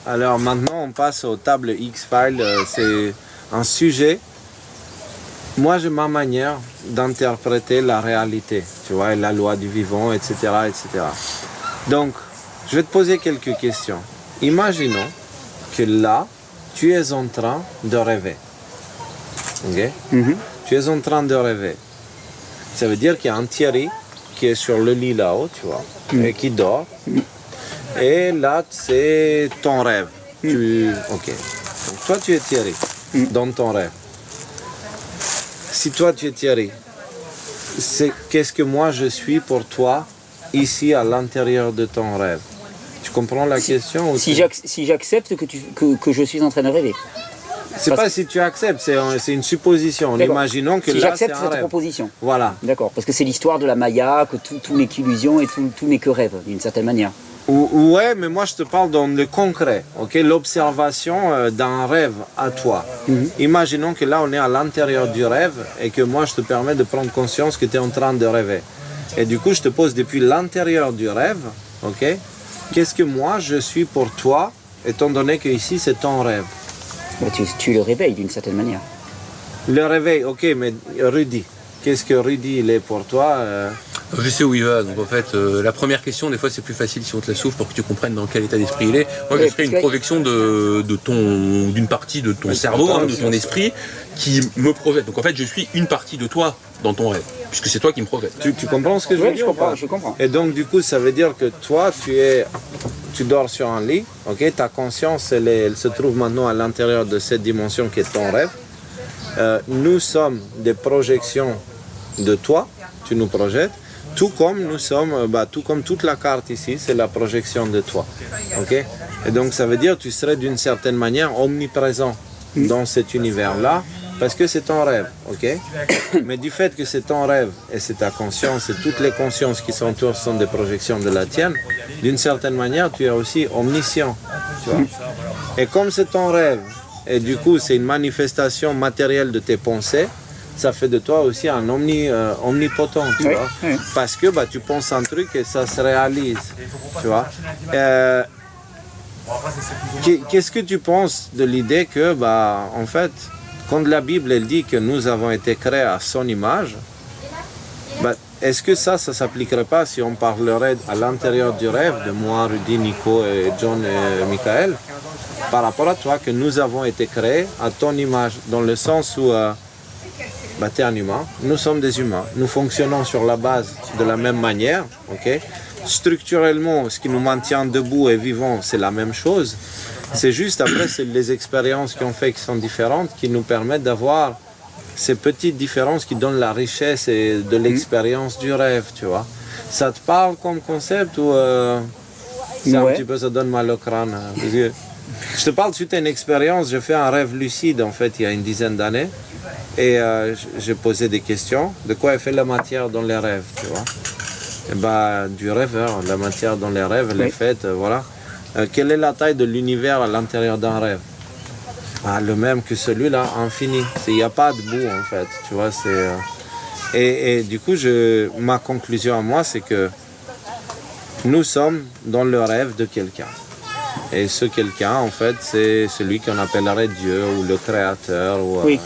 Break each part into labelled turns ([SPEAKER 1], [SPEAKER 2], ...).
[SPEAKER 1] Alors maintenant, on passe aux tables X-Files. C'est un sujet. Moi, j'ai ma manière d'interpréter la réalité, tu vois, la loi du vivant, etc., etc. Donc, je vais te poser quelques questions. Imaginons que là, tu es en train de rêver. Ok? Tu es en train de rêver. Ça veut dire qu'il y a un Thierry qui est sur le lit là-haut, tu vois, et qui dort. Et là, c'est ton rêve. Ok. Donc, toi, tu es Thierry dans ton rêve. Si toi, tu es Thierry, qu'est-ce que moi, je suis pour toi ici à l'intérieur de ton rêve? Tu comprends la question ou
[SPEAKER 2] si j'accepte que je suis en train de rêver.
[SPEAKER 1] C'est pas si tu acceptes, c'est une supposition. Imaginons que
[SPEAKER 2] si
[SPEAKER 1] là,
[SPEAKER 2] j'accepte
[SPEAKER 1] c'est un
[SPEAKER 2] cette
[SPEAKER 1] rêve.
[SPEAKER 2] proposition.
[SPEAKER 1] Voilà.
[SPEAKER 2] D'accord, parce que c'est l'histoire de la Maya, que tout n'est qu'illusion et tout n'est que rêve, d'une certaine manière.
[SPEAKER 1] Ouais, mais moi je te parle dans le concret, ok? L'observation d'un rêve à toi. Imaginons que là on est à l'intérieur du rêve et que moi je te permets de prendre conscience que tu es en train de rêver. Et du coup je te pose depuis l'intérieur du rêve, ok? Qu'est-ce que moi je suis pour toi, étant donné que ici c'est ton rêve?
[SPEAKER 2] Tu le réveilles d'une certaine manière.
[SPEAKER 1] Le réveil, ok, mais Rudy, qu'est-ce que Rudy il est pour toi?
[SPEAKER 3] Je sais où il va, donc en fait, la première question, des fois c'est plus facile si on te la souffle pour que tu comprennes dans quel état d'esprit il est. Moi je ferais une projection d'une partie de ton cerveau, de ton esprit, qui me projette. Donc en fait je suis une partie de toi dans ton rêve, puisque c'est toi qui me projette.
[SPEAKER 1] Tu comprends ce que je veux dire?
[SPEAKER 2] Je comprends.
[SPEAKER 1] Et donc du coup ça veut dire que toi tu dors sur un lit, ok? Ta conscience elle se trouve maintenant à l'intérieur de cette dimension qui est ton rêve. Nous sommes des projections de toi, tu nous projettes. Tout comme nous sommes, tout comme toute la carte ici, c'est la projection de toi. Okay? Et donc ça veut dire que tu serais d'une certaine manière omniprésent dans cet univers-là, parce que c'est ton rêve. Okay? Mais du fait que c'est ton rêve, et c'est ta conscience, et toutes les consciences qui s'entourent sont des projections de la tienne, d'une certaine manière, tu es aussi omniscient. Tu vois? Et comme c'est ton rêve, et du coup c'est une manifestation matérielle de tes pensées, ça fait de toi aussi un omnipotent, tu vois. Parce que tu penses un truc et ça se réalise, tu vois. Qu'est-ce que tu penses de l'idée que, en fait, quand la Bible elle dit que nous avons été créés à son image, est-ce que ça s'appliquerait pas si on parlerait à l'intérieur du rêve de moi, Rudy, Nico, et John et Michael, par rapport à toi, que nous avons été créés à ton image, dans le sens où tu es un humain, nous sommes des humains, nous fonctionnons sur la base de la même manière, ok? Structurellement, ce qui nous maintient debout et vivants, c'est la même chose. C'est juste après, c'est les expériences qu'on fait qui sont différentes qui nous permettent d'avoir ces petites différences qui donnent la richesse et de l'expérience du rêve, tu vois. Ça te parle comme concept ou c'est un petit peu, ça donne mal au crâne? Parce que je te parle suite à une expérience, j'ai fait un rêve lucide en fait il y a une dizaine d'années. Et j'ai posé des questions. De quoi est fait la matière dans les rêves, tu vois? Et du rêveur, la matière dans les rêves, elle est faite, voilà. Quelle est la taille de l'univers à l'intérieur d'un rêve? Le même que celui-là, infini. Il n'y a pas de bout, en fait, tu vois. Et du coup, ma conclusion à moi, c'est que nous sommes dans le rêve de quelqu'un. Et ce quelqu'un, en fait, c'est celui qu'on appellerait Dieu ou le Créateur. Ou,
[SPEAKER 2] oui.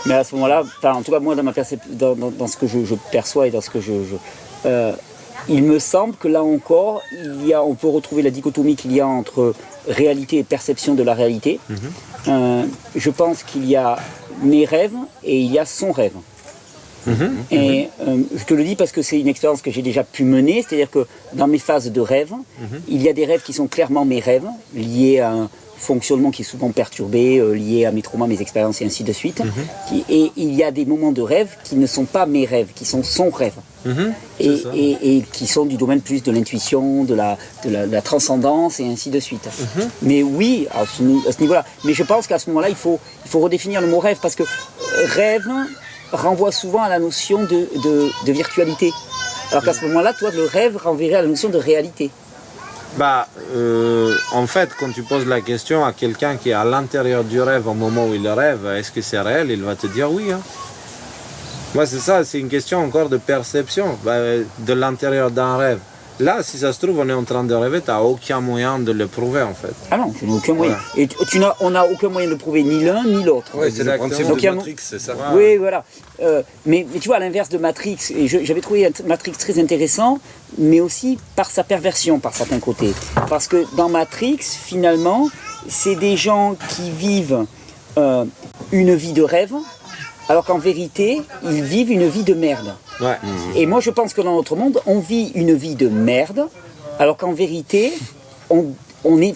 [SPEAKER 2] Mais à ce moment-là, en tout cas moi dans ce que je perçois et dans ce que il me semble que là encore, on peut retrouver la dichotomie qu'il y a entre réalité et perception de la réalité. Je pense qu'il y a mes rêves et il y a son rêve. Et je te le dis parce que c'est une expérience que j'ai déjà pu mener, c'est-à-dire que dans mes phases de rêve, il y a des rêves qui sont clairement mes rêves, liés à un fonctionnement qui est souvent perturbé, lié à mes traumas, mes expériences et ainsi de suite. Et il y a des moments de rêve qui ne sont pas mes rêves, qui sont son rêve. Et qui sont du domaine plus de l'intuition, de la transcendance et ainsi de suite. Mais oui, à ce niveau-là. Mais je pense qu'à ce moment-là, il faut redéfinir le mot rêve, parce que rêve renvoie souvent à la notion de virtualité. Alors qu'à ce moment-là, toi, le rêve renverrait à la notion de réalité.
[SPEAKER 1] En fait, quand tu poses la question à quelqu'un qui est à l'intérieur du rêve au moment où il rêve, est-ce que c'est réel? Il va te dire oui. Hein. Moi, c'est ça, c'est une question encore de perception de l'intérieur d'un rêve. Là, si ça se trouve, on est en train de rêver, tu n'as aucun moyen de le prouver en fait.
[SPEAKER 2] Ah non, je n'ai aucun moyen.
[SPEAKER 1] Ouais.
[SPEAKER 2] Et on n'a aucun moyen de prouver ni l'un ni l'autre.
[SPEAKER 3] Ouais, c'est le principe
[SPEAKER 2] Donc,
[SPEAKER 3] de Matrix, c'est ça.
[SPEAKER 2] Oui, voilà. Mais tu vois, à l'inverse de Matrix, et j'avais trouvé Matrix très intéressant, mais aussi par sa perversion, par certains côtés. Parce que dans Matrix, finalement, c'est des gens qui vivent une vie de rêve, alors qu'en vérité, ils vivent une vie de merde.
[SPEAKER 1] Ouais.
[SPEAKER 2] Et moi, je pense que dans notre monde, on vit une vie de merde, alors qu'en vérité, on est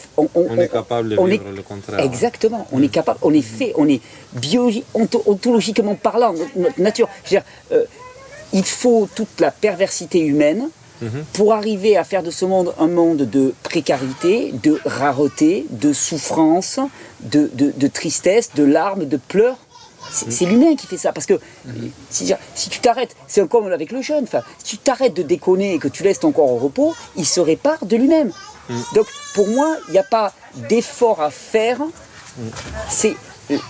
[SPEAKER 1] capable de vivre le contraire.
[SPEAKER 2] Exactement. On est capable, on est fait, on est ontologiquement parlant, notre nature. Je veux dire, il faut toute la perversité humaine pour arriver à faire de ce monde un monde de précarité, de rareté, de souffrance, de tristesse, de larmes, de pleurs. C'est l'humain qui fait ça, parce que si tu t'arrêtes, c'est comme avec le jeûne, si tu t'arrêtes de déconner et que tu laisses ton corps au repos, il se répare de lui-même. Donc pour moi, il n'y a pas d'effort à faire,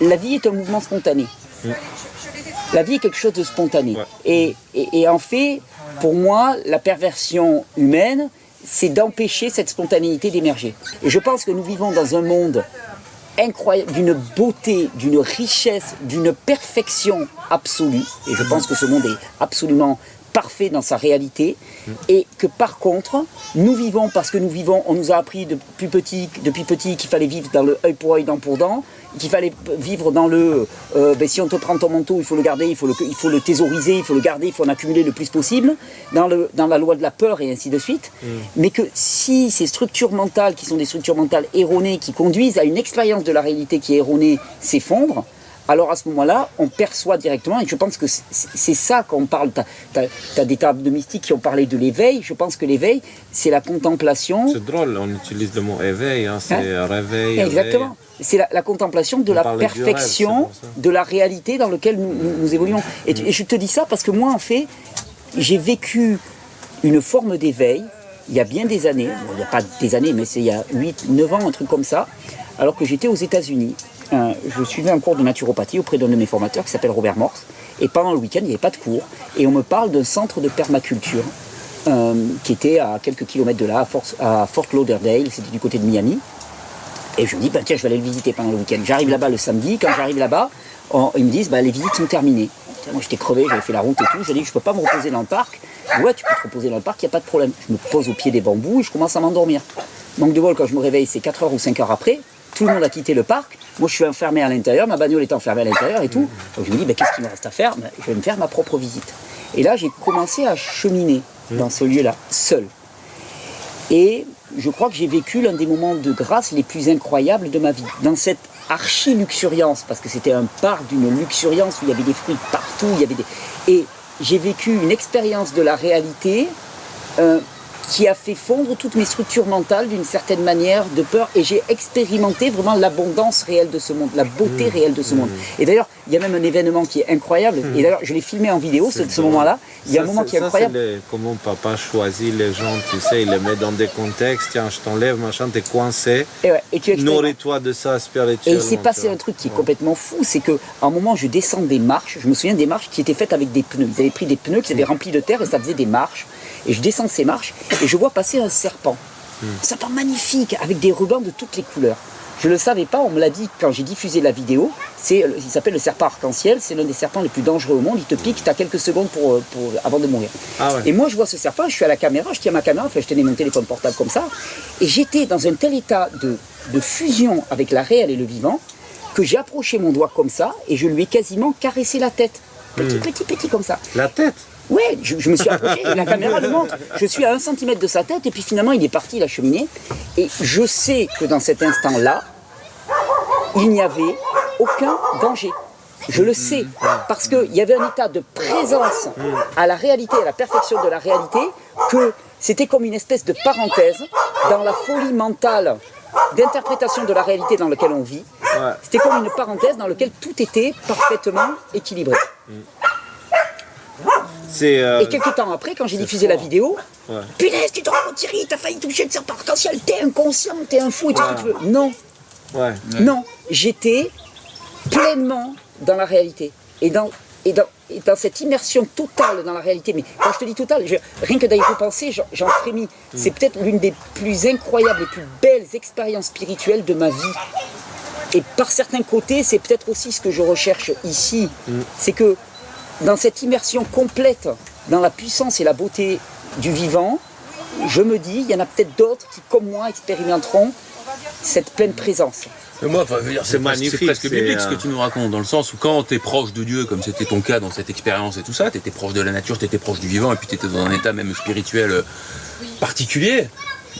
[SPEAKER 2] la vie est un mouvement spontané. La vie est quelque chose de spontané. Ouais. Et en fait, pour moi, la perversion humaine, c'est d'empêcher cette spontanéité d'émerger. Et je pense que nous vivons dans un monde incroyable, d'une beauté, d'une richesse, d'une perfection absolue. Et je pense que ce monde est absolument parfait dans sa réalité. Et que par contre, nous vivons, parce que nous vivons, on nous a appris depuis petit qu'il fallait vivre dans le œil pour œil, dent pour dent, qu'il fallait vivre dans le si on te prend ton manteau, il faut le garder, il faut le thésauriser, il faut le garder, il faut en accumuler le plus possible, dans la loi de la peur et ainsi de suite. Mais que si ces structures mentales, qui sont des structures mentales erronées, qui conduisent à une expérience de la réalité qui est erronée, s'effondrent, alors à ce moment-là, on perçoit directement, et je pense que c'est ça qu'on parle. T'as des tables de mystiques qui ont parlé de l'éveil. Je pense que l'éveil, c'est la contemplation.
[SPEAKER 1] C'est drôle, on utilise le mot éveil, c'est réveil.
[SPEAKER 2] Exactement.
[SPEAKER 1] Réveil.
[SPEAKER 2] C'est la contemplation de la perfection, de la réalité dans laquelle nous évoluons. Et je te dis ça parce que moi, en fait, j'ai vécu une forme d'éveil il y a bien des années. Bon, il n'y a pas des années, mais c'est il y a 8-9 ans, un truc comme ça, alors que j'étais aux États-Unis. Je suivais un cours de naturopathie auprès d'un de mes formateurs qui s'appelle Robert Morse. Et pendant le week-end, il n'y avait pas de cours. Et on me parle d'un centre de permaculture qui était à quelques kilomètres de là, à Fort Lauderdale, c'était du côté de Miami. Et je me dis, tiens, je vais aller le visiter pendant le week-end. J'arrive là-bas le samedi. Quand j'arrive là-bas, ils me disent, les visites sont terminées. Moi, j'étais crevé, j'avais fait la route et tout. J'ai dit, je ne peux pas me reposer dans le parc. Ouais, tu peux te reposer dans le parc, il n'y a pas de problème. Je me pose au pied des bambous et je commence à m'endormir. Manque de bol, quand je me réveille, c'est 4 heures ou 5 heures après. Tout le monde a quitté le parc. Moi, je suis enfermé à l'intérieur. Ma bagnole est enfermée à l'intérieur et tout. Donc, je me dis, qu'est-ce qu'il me reste à faire? Je vais me faire ma propre visite. Et là, j'ai commencé à cheminer dans ce lieu-là, seul. Et je crois que j'ai vécu l'un des moments de grâce les plus incroyables de ma vie. Dans cette archi-luxuriance, parce que c'était un parc d'une luxuriance où il y avait des fruits partout, et j'ai vécu une expérience de la réalité qui a fait fondre toutes mes structures mentales d'une certaine manière de peur, et j'ai expérimenté vraiment l'abondance réelle de ce monde, la beauté réelle de ce monde. Et d'ailleurs, il y a même un événement qui est incroyable, et d'ailleurs je l'ai filmé en vidéo, ce moment-là, il y a un moment qui est incroyable.
[SPEAKER 1] Comment papa choisit les gens, tu sais, il les met dans des contextes, tiens, je t'enlève, machin, t'es coincé, nourris-toi de ça spirituellement.
[SPEAKER 2] Et il s'est passé un truc qui est complètement fou, c'est qu'à un moment je descends des marches, je me souviens des marches qui étaient faites avec des pneus, ils avaient pris des pneus qui étaient remplis de terre et ça faisait des marches. Et je descends ces marches et je vois passer un serpent. Un serpent magnifique, avec des rubans de toutes les couleurs. Je ne le savais pas, on me l'a dit quand j'ai diffusé la vidéo. Il s'appelle le serpent arc-en-ciel, c'est l'un des serpents les plus dangereux au monde. Il te pique, tu as quelques secondes avant de mourir. Ah ouais. Et moi je vois ce serpent, je suis à la caméra, je tiens ma caméra, je tenais mon téléphone portable comme ça. Et j'étais dans un tel état de fusion avec la réelle et le vivant que j'ai approché mon doigt comme ça et je lui ai quasiment caressé la tête. Petit comme ça.
[SPEAKER 1] La tête?
[SPEAKER 2] Ouais, je me suis approché, la caméra le montre. Je suis à 1 cm de sa tête et puis finalement il est parti, il a cheminé. Et je sais que dans cet instant-là, il n'y avait aucun danger. Je le sais, parce qu'il y avait un état de présence à la réalité, à la perfection de la réalité, que c'était comme une espèce de parenthèse dans la folie mentale d'interprétation de la réalité dans laquelle on vit. C'était comme une parenthèse dans laquelle tout était parfaitement équilibré. Et quelques temps après, quand j'ai diffusé la vidéo, punaise, tu te rends compte, Thierry, t'as failli toucher le serpent arc-en-ciel, t'es inconscient, t'es un fou et tout ce que tu veux. Non, non, j'étais pleinement dans la réalité. Et dans cette immersion totale dans la réalité, mais quand je te dis totale, rien que d'y repenser, j'en frémis. C'est peut-être l'une des plus incroyables, les plus belles expériences spirituelles de ma vie. Et par certains côtés, c'est peut-être aussi ce que je recherche ici. C'est que dans cette immersion complète, dans la puissance et la beauté du vivant, je me dis, il y en a peut-être d'autres qui, comme moi, expérimenteront cette pleine présence.
[SPEAKER 3] Mais moi, c'est
[SPEAKER 1] magnifique,
[SPEAKER 3] c'est presque
[SPEAKER 1] c'est,
[SPEAKER 3] biblique ce que tu nous racontes, dans le sens où quand tu es proche de Dieu, comme c'était ton cas dans cette expérience et tout ça, tu étais proche de la nature, tu étais proche du vivant, et puis tu étais dans un état même spirituel particulier,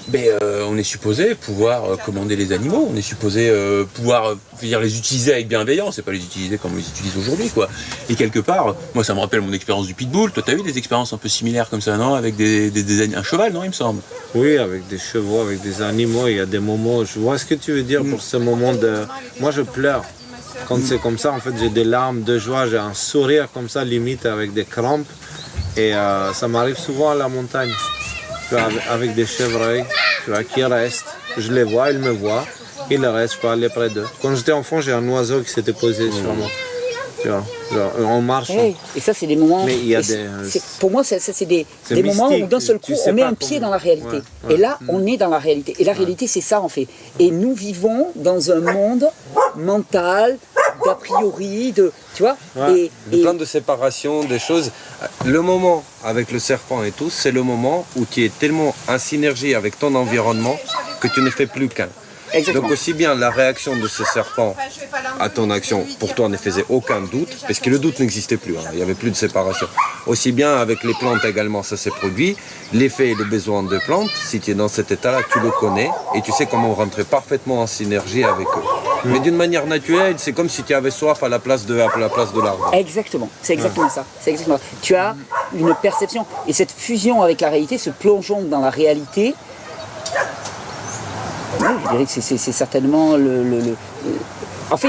[SPEAKER 3] mais on est supposé pouvoir commander les animaux, on est supposé pouvoir les utiliser avec bienveillance, et pas les utiliser comme on les utilise aujourd'hui, quoi. Et quelque part, moi ça me rappelle mon expérience du pitbull. Toi, t'as eu des expériences un peu similaires comme ça, non? Avec un cheval, non, il me semble?
[SPEAKER 1] Oui, avec des chevaux, avec des animaux, il y a des moments, je vois ce que tu veux dire pour ce moment de... Moi je pleure. Quand c'est comme ça, en fait, j'ai des larmes de joie, j'ai un sourire comme ça, limite avec des crampes. Et ça m'arrive souvent à la montagne. Tu vois, avec des chevreuils, tu vois, qui restent. Je les vois, ils me voient. Ils restent, je peux aller près d'eux. Quand j'étais enfant, j'ai un oiseau qui s'était posé sur moi. Tu vois, genre, on marche.
[SPEAKER 2] Oui, et ça, c'est des moments.
[SPEAKER 1] Mais il y a
[SPEAKER 2] pour moi, c'est des moments où d'un seul coup, on met un pied dans la réalité. Et là, on est dans la réalité. Et la réalité, c'est ça, en fait. Et nous vivons dans un monde mental, d'a priori, tu vois.
[SPEAKER 4] Le plan de séparation des choses. Le moment avec le serpent et tout, c'est le moment où tu es tellement en synergie avec ton environnement que tu ne fais plus qu'un.
[SPEAKER 2] Exactement.
[SPEAKER 4] Donc aussi bien la réaction de ce serpent à ton action, pour toi ne faisait aucun doute, parce que le doute n'existait plus, il n'y avait plus de séparation. Aussi bien avec les plantes également, ça s'est produit. L'effet et le besoin de plantes, si tu es dans cet état-là, tu le connais et tu sais comment rentrer parfaitement en synergie avec eux. Mais d'une manière naturelle, c'est comme si tu avais soif à la place de l'arbre.
[SPEAKER 2] Exactement, c'est exactement ça. C'est exactement ça. Tu as une perception et cette fusion avec la réalité, ce plongeon dans la réalité. Oui, je dirais que c'est certainement En fait,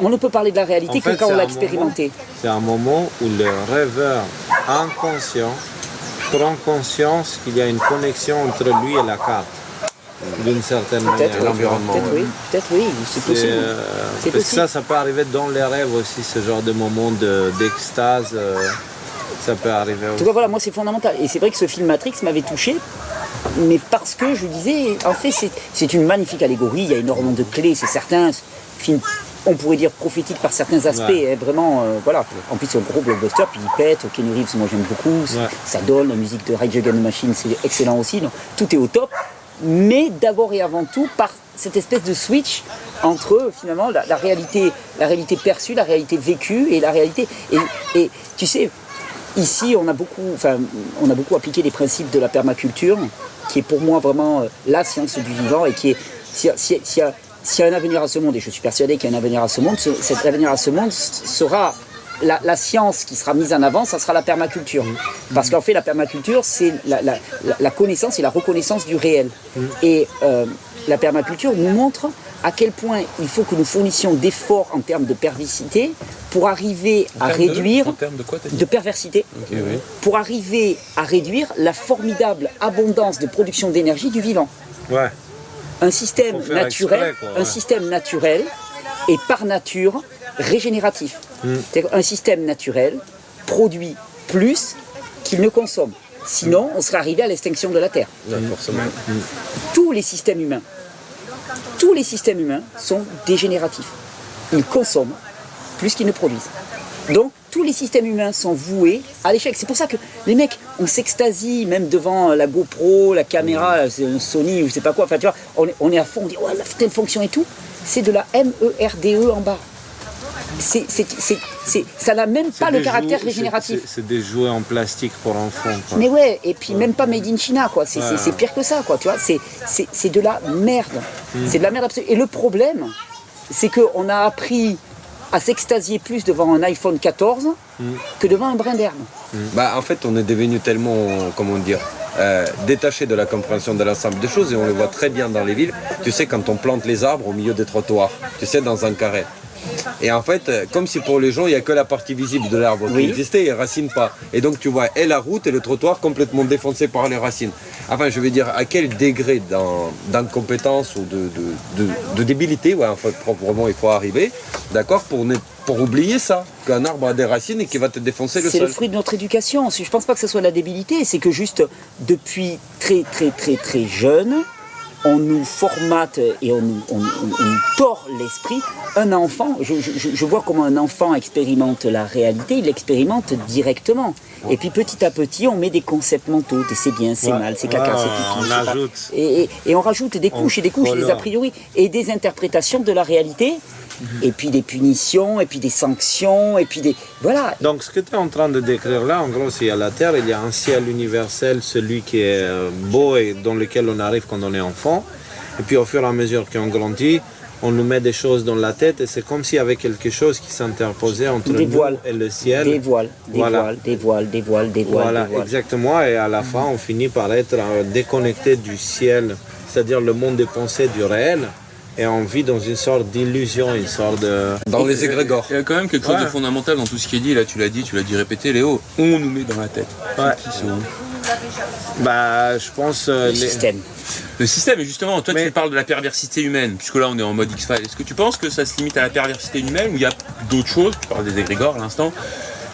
[SPEAKER 2] on ne peut parler de la réalité que quand on l'a expérimenté.
[SPEAKER 1] C'est un moment où le rêveur inconscient prend conscience qu'il y a une connexion entre lui et la carte, d'une certaine manière.
[SPEAKER 4] L'environnement.
[SPEAKER 2] Peut-être oui, c'est possible.
[SPEAKER 1] Parce que ça peut arriver dans les rêves aussi, ce genre de moment d'extase. Ça peut arriver aussi.
[SPEAKER 2] En tout cas, voilà, moi c'est fondamental. Et c'est vrai que ce film Matrix m'avait touché, mais parce que je disais, en fait, c'est une magnifique allégorie, il y a énormément de clés, c'est certain. Film, on pourrait dire prophétique par certains aspects, vraiment, voilà. En plus, c'est un gros blockbuster, puis il pète. Keanu Reeves, moi j'aime beaucoup, ça donne, la musique de Rage Against the Machine, c'est excellent aussi, donc tout est au top. Mais d'abord et avant tout, par cette espèce de switch entre finalement la réalité perçue, la réalité vécue et la réalité. Et tu sais, ici, on a beaucoup appliqué les principes de la permaculture, qui est pour moi vraiment la science du vivant et qui est, s'il y a un avenir à ce monde, et je suis persuadé qu'il y a un avenir à ce monde, cet avenir à ce monde sera la science qui sera mise en avant, ça sera la permaculture. Parce qu'en fait, la permaculture, c'est la connaissance et la reconnaissance du réel. Et la permaculture nous montre à quel point il faut que nous fournissions d'efforts en termes de perversité pour arriver à réduire...
[SPEAKER 3] En termes de quoi t'as dit ?
[SPEAKER 2] De perversité.
[SPEAKER 3] Okay, oui.
[SPEAKER 2] Pour arriver à réduire la formidable abondance de production d'énergie du vivant.
[SPEAKER 1] Ouais.
[SPEAKER 2] Un système naturel, un système naturel est par nature régénératif. C'est-à-dire un système naturel produit plus qu'il ne consomme. Sinon, on serait arrivé à l'extinction de la Terre.
[SPEAKER 4] Forcément.
[SPEAKER 2] Tous les systèmes humains sont dégénératifs. Ils consomment plus qu'ils ne produisent. Donc, tous les systèmes humains sont voués à l'échec. C'est pour ça que les mecs, on s'extasie même devant la GoPro, la caméra, c'est un Sony ou je sais pas quoi. Enfin, tu vois, on est à fond, on dit, ouais, la telle fonction et tout. C'est de la MERDE en bas. Ça n'a même pas le caractère régénératif.
[SPEAKER 1] C'est des jouets en plastique pour enfants, quoi.
[SPEAKER 2] Mais ouais, et puis même pas made in China, quoi. C'est pire que ça, quoi. Tu vois, c'est de la merde. C'est de la merde absolue. Et le problème, c'est qu'on a appris à s'extasier plus devant un iPhone 14 que devant un brin d'herbe.
[SPEAKER 4] En fait, on est devenu tellement, comment dire, détaché de la compréhension de l'ensemble des choses, et on le voit très bien dans les villes. Tu sais, quand on plante les arbres au milieu des trottoirs, tu sais, dans un carré. Et en fait, comme si pour les gens, il n'y a que la partie visible de l'arbre qui existait, il ne racine pas. Et donc tu vois, et la route et le trottoir complètement défoncés par les racines. Enfin, je veux dire, à quel degré d'incompétence ou de débilité, en fait, proprement, il faut arriver, d'accord, pour ne pour oublier ça, qu'un arbre a des racines et qui va te défoncer le sol.
[SPEAKER 2] C'est le fruit de notre éducation. Je ne pense pas que ce soit de la débilité, c'est que juste depuis très jeune, on nous formate et on nous tord l'esprit. Un enfant, je vois comment un enfant expérimente la réalité, il l'expérimente directement. Et puis petit à petit, on met des concepts mentaux, c'est bien, c'est mal, c'est caca, c'est pipi.
[SPEAKER 1] On ajoute.
[SPEAKER 2] Et on rajoute des couches et des couches, et des a priori, et des interprétations de la réalité. Et puis des punitions, et puis des sanctions, et puis des... Voilà.
[SPEAKER 1] Donc ce que tu es en train de décrire là, en gros, c'est à la Terre, il y a un ciel universel, celui qui est beau et dans lequel on arrive quand on est enfant. Et puis au fur et à mesure qu'on grandit, on nous met des choses dans la tête et c'est comme s'il y avait quelque chose qui s'interposait entre nous et le ciel.
[SPEAKER 2] Des voiles.
[SPEAKER 1] Voilà, exactement. Et à la fin, on finit par être déconnecté du ciel, c'est-à-dire le monde des pensées du réel. Et on vit dans une sorte d'illusion, une sorte de...
[SPEAKER 4] Dans les égrégores.
[SPEAKER 3] Il y a quand même quelque chose de fondamental dans tout ce qui est dit, là tu l'as dit répété, Léo, on nous met dans la tête.
[SPEAKER 1] Ouais.
[SPEAKER 3] Qui sont...
[SPEAKER 1] Bah, je pense...
[SPEAKER 2] Le système.
[SPEAKER 3] Le système, et justement, toi tu parles de la perversité humaine, puisque là on est en mode X-Files. Est-ce que tu penses que ça se limite à la perversité humaine ou il y a d'autres choses, tu parles des égrégores à l'instant,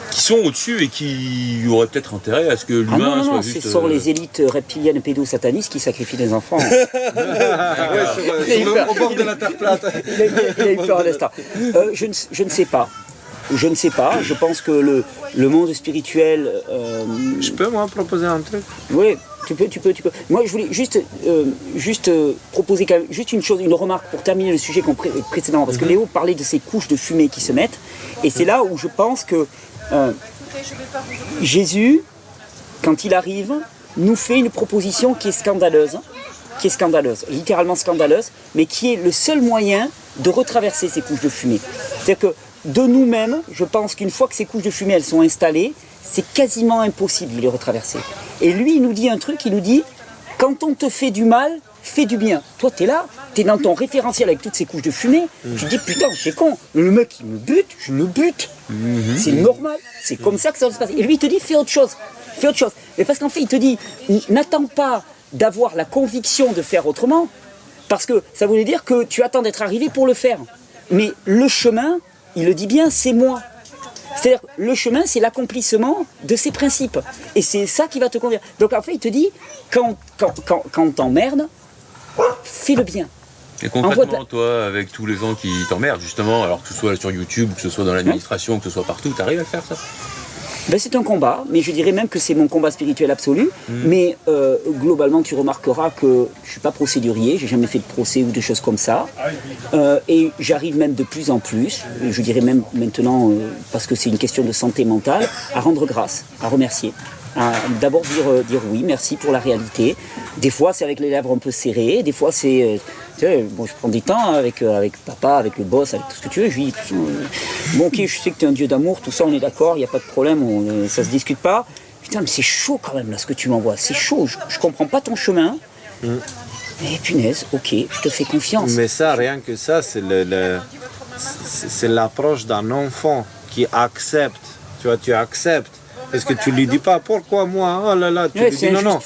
[SPEAKER 3] qui sont au-dessus et qui auraient peut-être intérêt à ce que l'humain soit juste...
[SPEAKER 2] Ce sont les élites reptiliennes et pédosatanistes qui sacrifient des enfants.
[SPEAKER 4] Au bord de la terre plate.
[SPEAKER 2] Il a eu peur à l'instant. Je ne sais pas. Je pense que le monde spirituel...
[SPEAKER 1] Je peux, moi, proposer un truc?
[SPEAKER 2] Oui, tu peux. Moi, je voulais juste proposer quand même, juste une remarque pour terminer le sujet précédent. Parce que Léo parlait de ces couches de fumée qui se mettent. Et c'est là où je pense que Jésus, quand il arrive, nous fait une proposition qui est scandaleuse, littéralement scandaleuse, mais qui est le seul moyen de retraverser ces couches de fumée. C'est-à-dire que de nous-mêmes, je pense qu'une fois que ces couches de fumée elles sont installées, c'est quasiment impossible de les retraverser. Et lui, il nous dit un truc, il nous dit, quand on te fait du mal, fais du bien. Toi, t'es là, t'es dans ton référentiel avec toutes ces couches de fumée, tu te dis, putain, c'est con, le mec, il me bute, je le bute. C'est normal, c'est comme ça que ça va se passer. Et lui, il te dit, fais autre chose. Mais parce qu'en fait, il te dit, n'attends pas d'avoir la conviction de faire autrement, parce que ça voulait dire que tu attends d'être arrivé pour le faire. Mais le chemin, il le dit bien, c'est moi. C'est-à-dire le chemin, c'est l'accomplissement de ses principes. Et c'est ça qui va te conduire. Donc en fait, il te dit, quand t'emmerdes, fais le bien.
[SPEAKER 3] Et concrètement, toi, avec tous les gens qui t'emmerdent, justement, alors que ce soit sur YouTube, que ce soit dans l'administration, que ce soit partout, t'arrives à le faire, ça?
[SPEAKER 2] Ben, c'est un combat, mais je dirais même que c'est mon combat spirituel absolu. Mais globalement, tu remarqueras que je ne suis pas procédurier, j'ai jamais fait de procès ou de choses comme ça. Et j'arrive même de plus en plus, je dirais même maintenant, parce que c'est une question de santé mentale, à rendre grâce, à remercier. D'abord dire oui, merci pour la réalité. Des fois, c'est avec les lèvres un peu serrées, des fois, c'est... tu sais, bon, je prends du temps avec papa, avec le boss, avec tout ce que tu veux. Je lui dis, bon, ok, je sais que tu es un dieu d'amour, tout ça, on est d'accord, il n'y a pas de problème, ça se discute pas. Putain, mais c'est chaud quand même, là, ce que tu m'envoies. C'est chaud, je comprends pas ton chemin. Mais punaise, ok, je te fais confiance.
[SPEAKER 1] Mais ça, rien que ça, c'est c'est l'approche d'un enfant qui accepte. Tu vois, tu acceptes. Parce que tu lui dis pas pourquoi moi, oh là là, tu lui dis non,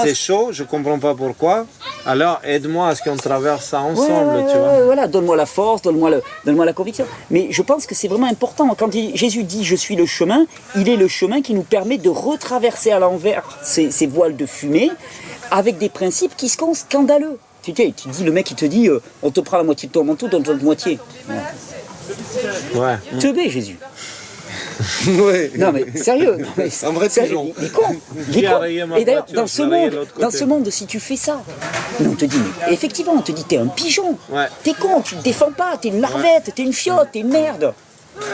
[SPEAKER 1] c'est chaud, je comprends pas pourquoi, alors aide-moi à ce qu'on traverse ça ensemble, tu vois.
[SPEAKER 2] Voilà, donne-moi la force, donne-moi la conviction. Mais je pense que c'est vraiment important, quand Jésus dit je suis le chemin, il est le chemin qui nous permet de retraverser à l'envers ces voiles de fumée avec des principes qui sont scandaleux. Tu dis, le mec il te dit, on te prend la moitié de ton manteau, donne-toi la moitié.
[SPEAKER 1] Ouais.
[SPEAKER 2] Teubé Jésus.
[SPEAKER 4] Ouais.
[SPEAKER 2] Non mais sérieux,
[SPEAKER 4] un vrai pigeon.
[SPEAKER 2] Il est con. Et d'ailleurs, dans ce monde, si tu fais ça, on te dit, mais effectivement, on te dit, t'es un pigeon, t'es con, tu te défends pas, t'es une larvette, t'es une fiotte, t'es une merde.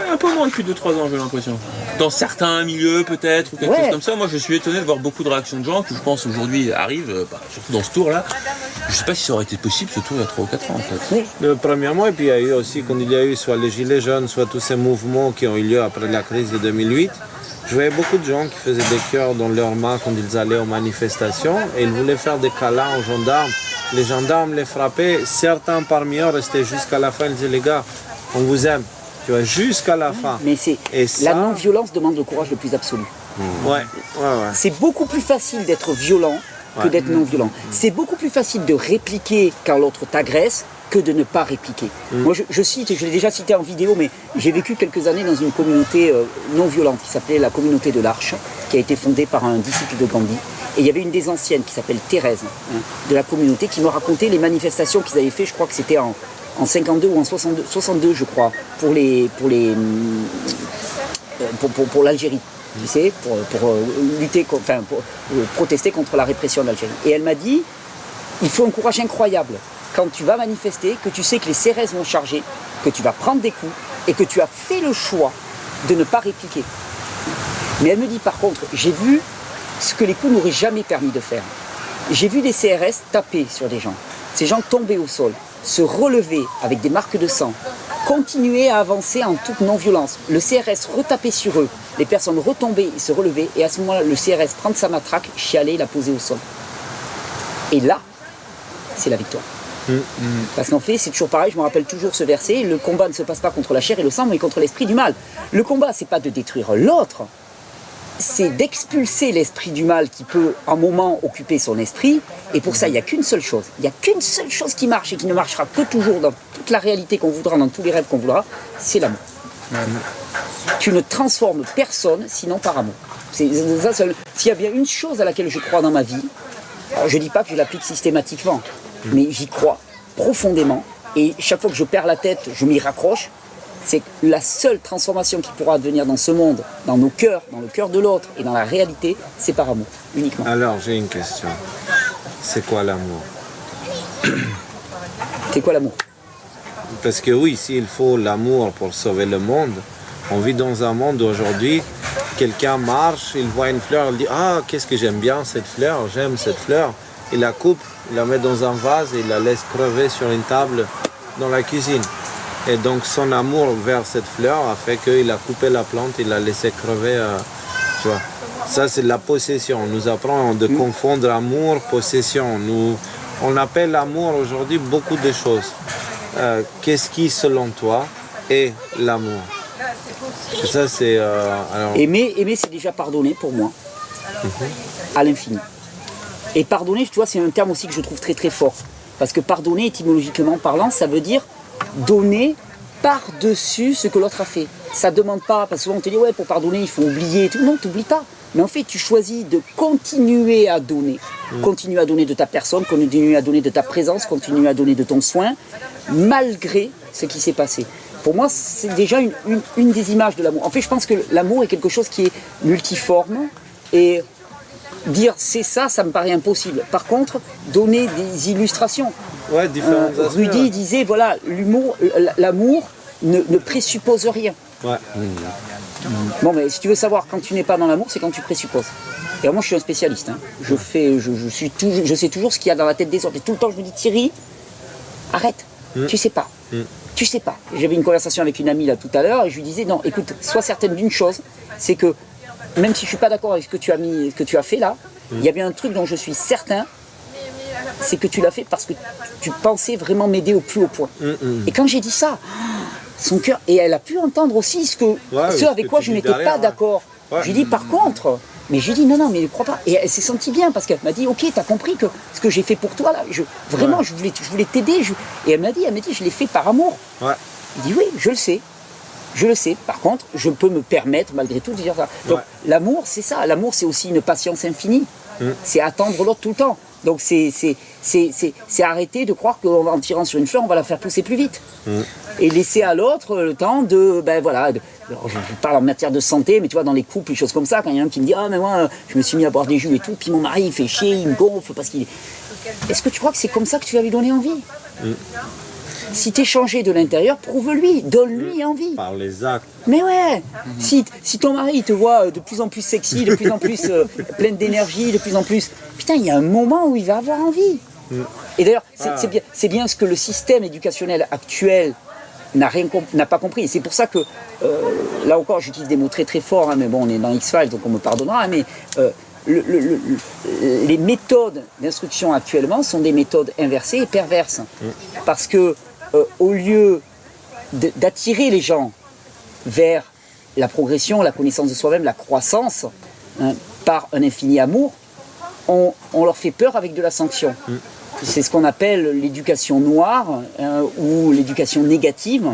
[SPEAKER 3] Un peu moins depuis 2-3 ans, j'ai l'impression. Dans certains milieux, peut-être, ou quelque chose comme ça. Moi, je suis étonné de voir beaucoup de réactions de gens qui, je pense, aujourd'hui arrivent, surtout dans ce tour-là. Je sais pas si ça aurait été possible, ce tour, il y a 3 ou 4 ans, en fait.
[SPEAKER 2] Oui.
[SPEAKER 1] Premièrement, et puis il y a eu aussi, quand il y a eu soit les Gilets jaunes, soit tous ces mouvements qui ont eu lieu après la crise de 2008, je voyais beaucoup de gens qui faisaient des cœurs dans leurs mains quand ils allaient aux manifestations et ils voulaient faire des câlins aux gendarmes. Les gendarmes les frappaient, certains parmi eux restaient jusqu'à la fin, ils disaient, les gars, on vous aime. Tu vois, jusqu'à la fin.
[SPEAKER 2] Mais la non-violence demande le courage le plus absolu.
[SPEAKER 1] Ouais.
[SPEAKER 2] C'est beaucoup plus facile d'être violent que d'être non-violent. C'est beaucoup plus facile de répliquer quand l'autre t'agresse que de ne pas répliquer. Moi, je cite, je l'ai déjà cité en vidéo, mais j'ai vécu quelques années dans une communauté non violente qui s'appelait la communauté de l'Arche, qui a été fondée par un disciple de Gandhi. Et il y avait une des anciennes qui s'appelle Thérèse, de la communauté, qui me racontait les manifestations qu'ils avaient fait, je crois que c'était en 52 ou en 62, je crois, pour l'Algérie. Tu sais, pour lutter, pour protester contre la répression d'Algérie. Et elle m'a dit, il faut un courage incroyable quand tu vas manifester, que tu sais que les CRS vont charger, que tu vas prendre des coups et que tu as fait le choix de ne pas répliquer. Mais elle me dit par contre, j'ai vu ce que les coups n'auraient jamais permis de faire. J'ai vu des CRS taper sur des gens, ces gens tomber au sol, se relever avec des marques de sang, continuer à avancer en toute non-violence. Le CRS retapait sur eux, les personnes retombaient, se relevaient, et à ce moment-là, le CRS prend sa matraque, chialer, la poser au sol. Et là, c'est la victoire. Parce qu'en fait, c'est toujours pareil, je me rappelle toujours ce verset, le combat ne se passe pas contre la chair et le sang, mais contre l'esprit du mal. Le combat, c'est pas de détruire l'autre, c'est d'expulser l'esprit du mal qui peut, un moment, occuper son esprit, et pour ça, il n'y a qu'une seule chose. Il n'y a qu'une seule chose qui marche et qui ne marchera que toujours dans toute la réalité qu'on voudra, dans tous les rêves qu'on voudra, c'est l'amour. Tu ne transformes personne, sinon par amour. S'il y a bien une chose à laquelle je crois dans ma vie, alors je ne dis pas que je l'applique systématiquement, mais j'y crois profondément, et chaque fois que je perds la tête, je m'y raccroche, c'est que la seule transformation qui pourra advenir dans ce monde, dans nos cœurs, dans le cœur de l'autre et dans la réalité, c'est par amour, uniquement.
[SPEAKER 1] Alors, j'ai une question. C'est quoi l'amour?
[SPEAKER 2] C'est quoi l'amour?
[SPEAKER 1] Parce que oui, s'il faut l'amour pour sauver le monde, on vit dans un monde où aujourd'hui, quelqu'un marche, il voit une fleur, il dit « Ah, qu'est-ce que j'aime bien cette fleur, j'aime cette fleur ». Il la coupe, il la met dans un vase et il la laisse crever sur une table dans la cuisine. Et donc son amour vers cette fleur a fait qu'il a coupé la plante, il l'a laissé crever. Tu vois. Ça, c'est de la possession. On nous apprend de confondre amour, possession. On appelle l'amour aujourd'hui beaucoup de choses. Qu'est-ce qui, selon toi, est l'amour? Et ça, c'est... alors...
[SPEAKER 2] Aimer, c'est déjà pardonner pour moi, à l'infini. Et pardonner, tu vois, c'est un terme aussi que je trouve très très fort. Parce que pardonner, étymologiquement parlant, ça veut dire donner par-dessus ce que l'autre a fait. Ça ne demande pas, parce que souvent on te dit, ouais, pour pardonner, il faut oublier et tout. Non, tu n'oublies pas. Mais en fait, tu choisis de continuer à donner. Continuer à donner de ta personne, continuer à donner de ta présence, continuer à donner de ton soin, malgré ce qui s'est passé. Pour moi, c'est déjà une des images de l'amour. En fait, je pense que l'amour est quelque chose qui est multiforme et dire c'est ça, ça me paraît impossible. Par contre, donner des illustrations.
[SPEAKER 1] Ouais, différentes aspects,
[SPEAKER 2] Rudy
[SPEAKER 1] ouais.
[SPEAKER 2] disait, voilà, l'amour ne présuppose rien.
[SPEAKER 1] Ouais.
[SPEAKER 2] Bon, mais si tu veux savoir quand tu n'es pas dans l'amour, c'est quand tu présupposes. Et moi, je suis un spécialiste. Hein. Je sais toujours ce qu'il y a dans la tête des autres. Et tout le temps, je me dis, Thierry, arrête, tu sais pas. Tu sais pas. J'avais une conversation avec une amie là tout à l'heure et je lui disais, non, écoute, sois certaine d'une chose, c'est que même si je suis pas d'accord avec ce que tu as fait là, il y a bien un truc dont je suis certain, c'est que tu l'as fait parce que tu pensais vraiment m'aider au plus haut point. Et quand j'ai dit ça, son cœur, et elle a pu entendre aussi ce avec quoi je n'étais pas d'accord.
[SPEAKER 1] Ouais.
[SPEAKER 2] Je lui ai dit par contre, mais je lui ai dit non, mais ne crois pas. Et elle s'est sentie bien parce qu'elle m'a dit ok, t'as compris que ce que j'ai fait pour toi là, je voulais t'aider. Et elle m'a dit, je l'ai fait par amour.
[SPEAKER 1] Ouais.
[SPEAKER 2] Il dit oui, je le sais. Je le sais. Par contre, je peux me permettre malgré tout de dire ça. Donc l'amour, c'est ça. L'amour, c'est aussi une patience infinie. C'est attendre l'autre tout le temps. Donc c'est arrêter de croire qu'en tirant sur une fleur, on va la faire pousser plus vite. Et laisser à l'autre le temps de, alors je parle en matière de santé, mais tu vois, dans les couples, les choses comme ça, quand il y a un qui me dit, ah mais moi, je me suis mis à boire des jus et tout, puis mon mari, il fait chier, il me gonfle parce qu'il... Est-ce que tu crois que c'est comme ça que tu vas lui donner envie? Si t'es changé de l'intérieur, prouve-lui, donne-lui envie.
[SPEAKER 1] Par les actes.
[SPEAKER 2] Mais ouais, si ton mari te voit de plus en plus sexy, de plus en plus pleine d'énergie, de plus en plus... Putain, il y a un moment où il va avoir envie. Et d'ailleurs, c'est bien ce que le système éducationnel actuel n'a pas compris. Et c'est pour ça que, là encore, j'utilise des mots très très forts, hein, mais bon, on est dans X-Files, donc on me pardonnera, mais... les méthodes d'instruction actuellement sont des méthodes inversées et perverses. Parce que au lieu d'attirer les gens vers la progression, la connaissance de soi-même, la croissance, par un infini amour, on leur fait peur avec de la sanction. C'est ce qu'on appelle l'éducation noire ou l'éducation négative,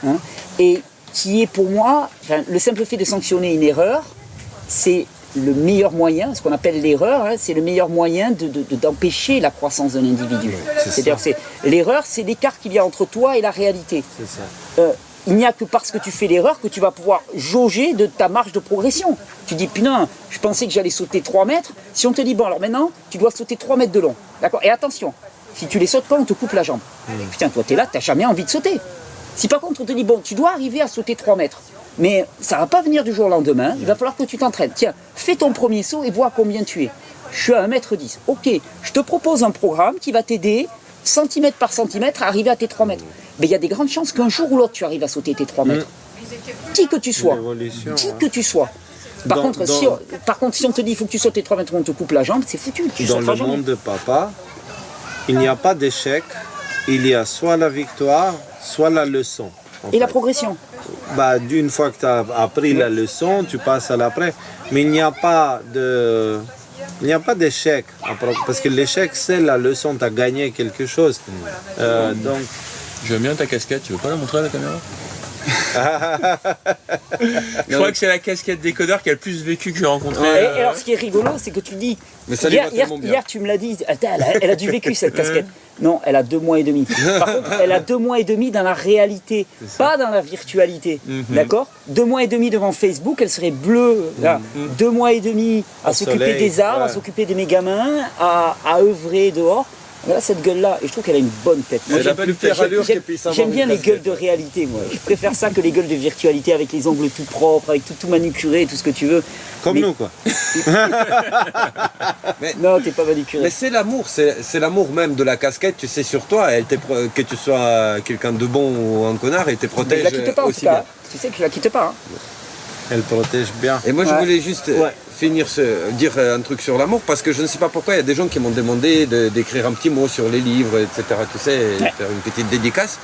[SPEAKER 2] hein, et qui est pour moi, le simple fait de sanctionner une erreur, c'est le meilleur moyen, ce qu'on appelle l'erreur, hein, c'est le meilleur moyen d'empêcher la croissance d'un individu. C'est-à-dire l'erreur, c'est l'écart qu'il y a entre toi et la réalité.
[SPEAKER 1] C'est ça.
[SPEAKER 2] Il n'y a que parce que tu fais l'erreur que tu vas pouvoir jauger de ta marge de progression. Tu dis, putain, je pensais que j'allais sauter 3 mètres. Si on te dit, bon, alors maintenant, tu dois sauter 3 mètres de long. D'accord ? Et attention, si tu les sautes pas, on te coupe la jambe. Putain, toi, t'es là, t'as jamais envie de sauter. Si par contre, on te dit, bon, tu dois arriver à sauter 3 mètres, mais ça va pas venir du jour au lendemain, il va falloir que tu t'entraînes. Tiens, fais ton premier saut et vois combien tu es. Je suis à 1m10. Ok, je te propose un programme qui va t'aider, centimètre par centimètre, à arriver à tes 3 mètres. Mais il y a des grandes chances qu'un jour ou l'autre, tu arrives à sauter tes 3 mètres. Qui que tu sois. Qui que tu sois. Par contre, si on te dit il faut que tu sautes tes 3 mètres, on te coupe la jambe, c'est foutu.
[SPEAKER 1] Dans le monde de papa, il n'y a pas d'échec. Il y a soit la victoire, soit la leçon.
[SPEAKER 2] Et la progression.
[SPEAKER 1] D'une fois que tu as appris la leçon, tu passes à l'après. Mais il n'y a pas d'échec. Parce que l'échec, c'est la leçon. Tu as gagné quelque chose. Donc,
[SPEAKER 3] j'aime bien ta casquette, tu veux pas la montrer à la caméra? Je crois que c'est la casquette décodeur qui a le plus vécu que j'ai rencontré.
[SPEAKER 2] Et alors ce qui est rigolo, c'est que tu dis,
[SPEAKER 4] Mais ça
[SPEAKER 2] hier tu me l'as dit, elle a du vécu cette casquette. Non, elle a 2 mois et demi. Par contre, elle a 2 mois et demi dans la réalité, pas dans la virtualité. D'accord ? 2 mois et demi devant Facebook, elle serait bleue. Là. 2 mois et demi à s'occuper des arbres, à s'occuper de mes gamins, à œuvrer dehors. Voilà cette gueule-là, et je trouve qu'elle a une bonne tête. J'aime bien les gueules de réalité, moi. Je préfère ça que les gueules de virtualité avec les ongles tout propres, avec tout manucuré, tout ce que tu veux.
[SPEAKER 1] Comme nous, quoi.
[SPEAKER 2] Non, t'es pas manucuré.
[SPEAKER 4] Mais c'est l'amour, c'est l'amour même de la casquette, tu sais, sur toi. Que tu sois quelqu'un de bon ou un connard, elle te protège.
[SPEAKER 2] Mais je la quitte pas, en tout cas. Tu sais que je la quitte pas. Hein.
[SPEAKER 1] Elle protège bien.
[SPEAKER 4] Et moi, je voulais juste dire un truc sur l'amour, parce que je ne sais pas pourquoi, il y a des gens qui m'ont demandé d'écrire un petit mot sur les livres, etc. Tu sais, faire une petite dédicace.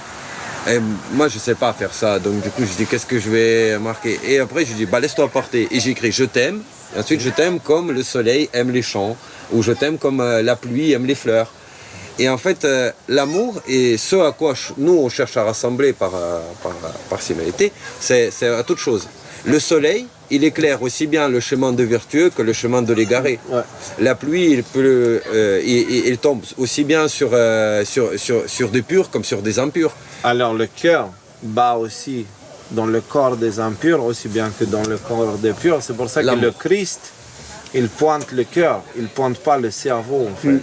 [SPEAKER 4] Et moi, je ne sais pas faire ça. Donc, du coup, je dis, qu'est-ce que je vais marquer? Et après, je dis, laisse-toi porter. Et j'écris, je t'aime. Et ensuite, je t'aime comme le soleil aime les champs, ou je t'aime comme la pluie aime les fleurs. Et en fait, l'amour et ce à quoi nous, on cherche à rassembler par similarité, c'est à toute chose. Le soleil, il éclaire aussi bien le chemin de vertueux que le chemin de l'égaré. Ouais. La pluie, il tombe aussi bien sur des purs comme sur des impurs.
[SPEAKER 1] Alors le cœur bat aussi dans le corps des impurs aussi bien que dans le corps des purs. C'est pour ça que le Christ, il pointe le cœur, il ne pointe pas le cerveau en fait.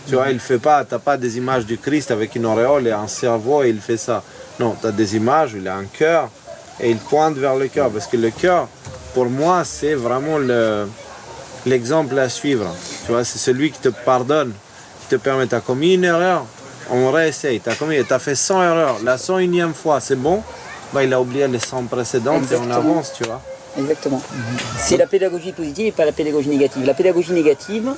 [SPEAKER 1] Tu vois, il fait pas, t'as pas des images du Christ avec une auréole et un cerveau et il fait ça. Non, tu as des images où il a un cœur et il pointe vers le cœur. Parce que le cœur, pour moi, c'est vraiment l'exemple à suivre. Tu vois, c'est celui qui te pardonne, qui te permet, tu as commis une erreur, on réessaye. Tu as fait 100 erreurs, la 101e fois, c'est bon, il a oublié les 100 précédentes. Exactement. Et on avance, tu vois.
[SPEAKER 2] Exactement. C'est la pédagogie positive et pas la pédagogie négative. La pédagogie négative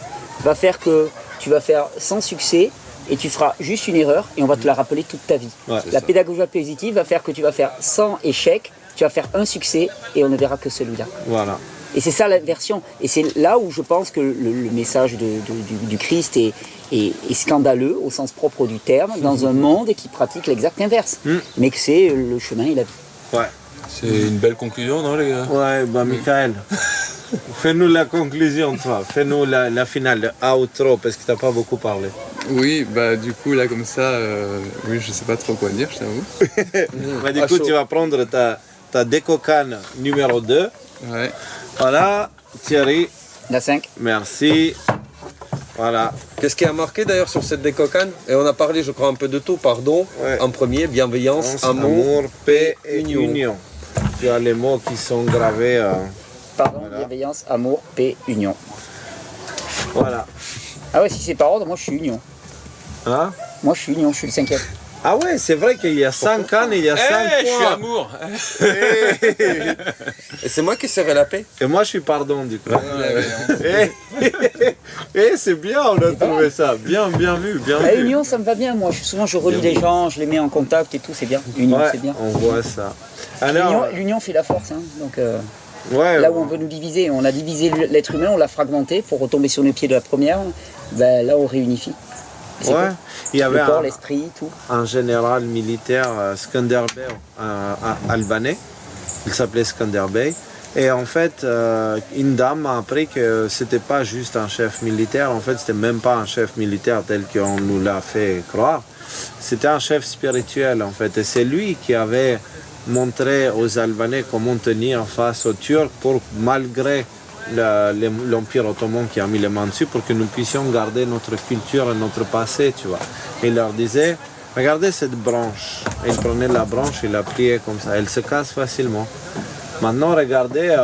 [SPEAKER 2] va faire que tu vas faire sans succès et tu feras juste une erreur et on va te la rappeler toute ta vie. Ouais, la pédagogie positive va faire que tu vas faire 100 échecs, tu vas faire un succès et on ne verra que celui-là.
[SPEAKER 1] Voilà.
[SPEAKER 2] Et c'est ça l'inversion. Et c'est là où je pense que le message du Christ est scandaleux au sens propre du terme, dans un monde qui pratique l'exact inverse. Mais que c'est le chemin et la vie.
[SPEAKER 1] Ouais.
[SPEAKER 3] C'est une belle conclusion, non les gars?
[SPEAKER 1] Ouais, Michael, fais-nous la conclusion, toi. Fais-nous la finale, le outro, parce que tu n'as pas beaucoup parlé.
[SPEAKER 5] Oui, du coup, là, comme ça, oui, je sais pas trop quoi dire, je t'avoue.
[SPEAKER 1] Du coup, tu vas prendre ta déco-canne numéro 2.
[SPEAKER 5] Ouais.
[SPEAKER 1] Voilà, Thierry.
[SPEAKER 2] La 5.
[SPEAKER 1] Merci. Voilà.
[SPEAKER 4] Qu'est-ce qui a marqué d'ailleurs sur cette déco-canne? Et on a parlé, je crois, un peu de tout, pardon. Ouais. En premier, bienveillance, amour, paix et union. Tu as les mots qui sont gravés.
[SPEAKER 2] Pardon, voilà. Bienveillance, amour, paix, union.
[SPEAKER 1] Voilà.
[SPEAKER 2] Ah ouais, si c'est par ordre, moi je suis union.
[SPEAKER 1] Hein?
[SPEAKER 2] Moi je suis union, je suis le 5e.
[SPEAKER 1] Ah ouais, c'est vrai qu'il y a 5 cannes, il y a 5 points.
[SPEAKER 3] Je suis amour.
[SPEAKER 4] Et c'est moi qui serai la paix.
[SPEAKER 1] Et moi je suis pardon du coup. C'est bien, on a trouvé ça. Bien vu, bien
[SPEAKER 2] La
[SPEAKER 1] vu.
[SPEAKER 2] union, ça me va bien, moi. Souvent je relie les gens, je les mets en contact et tout, c'est bien. Union, c'est bien.
[SPEAKER 1] On voit ça. Alors,
[SPEAKER 2] l'union fait la force, hein. Donc là où on veut nous diviser, on a divisé l'être humain, on l'a fragmenté pour retomber sur les pieds de la première, là on réunifie. C'est
[SPEAKER 1] Ouais,
[SPEAKER 2] quoi
[SPEAKER 1] il y avait
[SPEAKER 2] Le corps, l'esprit, tout.
[SPEAKER 1] un général militaire, Skanderbeg, albanais. Il s'appelait Skanderbeg. Et en fait, une dame m'a appris que c'était pas juste un chef militaire. En fait, c'était même pas un chef militaire tel qu'on nous l'a fait croire. C'était un chef spirituel, en fait. Et c'est lui qui avait montré aux Albanais comment tenir face aux Turcs pour, malgré l'Empire ottoman qui a mis les mains dessus, pour que nous puissions garder notre culture et notre passé, tu vois. Il leur disait, regardez cette branche. Et il prenait la branche, il la pliait comme ça. Elle se casse facilement. Maintenant, regardez,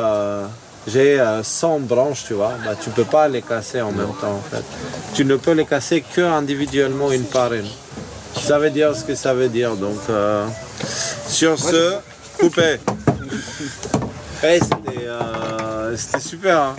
[SPEAKER 1] j'ai 100 branches, tu vois. Bah, tu ne peux pas les casser en même temps, en fait. Tu ne peux les casser que individuellement, une par une. Ça veut dire ce que ça veut dire. Donc, sur ce, coupé. Hey, c'était super. Hein.